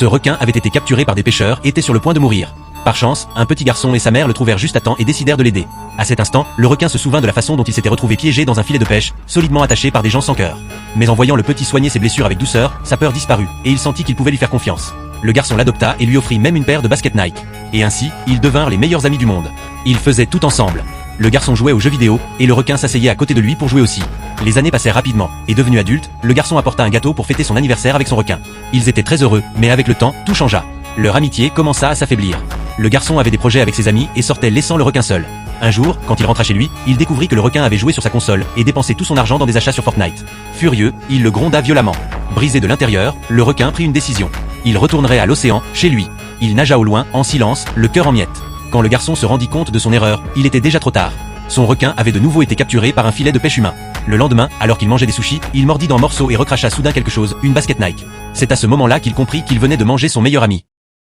Ce requin avait été capturé par des pêcheurs et était sur le point de mourir. Par chance, un petit garçon et sa mère le trouvèrent juste à temps et décidèrent de l'aider. À cet instant, le requin se souvint de la façon dont il s'était retrouvé piégé dans un filet de pêche, solidement attaché par des gens sans cœur. Mais en voyant le petit soigner ses blessures avec douceur, sa peur disparut, et il sentit qu'il pouvait lui faire confiance. Le garçon l'adopta et lui offrit même une paire de baskets Nike. Et ainsi, ils devinrent les meilleurs amis du monde. Ils faisaient tout ensemble. Le garçon jouait aux jeux vidéo, et le requin s'asseyait à côté de lui pour jouer aussi. Les années passèrent rapidement, et devenu adulte, le garçon apporta un gâteau pour fêter son anniversaire avec son requin. Ils étaient très heureux, mais avec le temps, tout changea. Leur amitié commença à s'affaiblir. Le garçon avait des projets avec ses amis et sortait laissant le requin seul. Un jour, quand il rentra chez lui, il découvrit que le requin avait joué sur sa console et dépensé tout son argent dans des achats sur Fortnite. Furieux, il le gronda violemment. Brisé de l'intérieur, le requin prit une décision. Il retournerait à l'océan, chez lui. Il nagea au loin, en silence, le cœur en miettes. Quand le garçon se rendit compte de son erreur, il était déjà trop tard. Son requin avait de nouveau été capturé par un filet de pêche humain. Le lendemain, alors qu'il mangeait des sushis, il mordit d'un morceau et recracha soudain quelque chose, une basket Nike. C'est à ce moment-là qu'il comprit qu'il venait de manger son meilleur ami.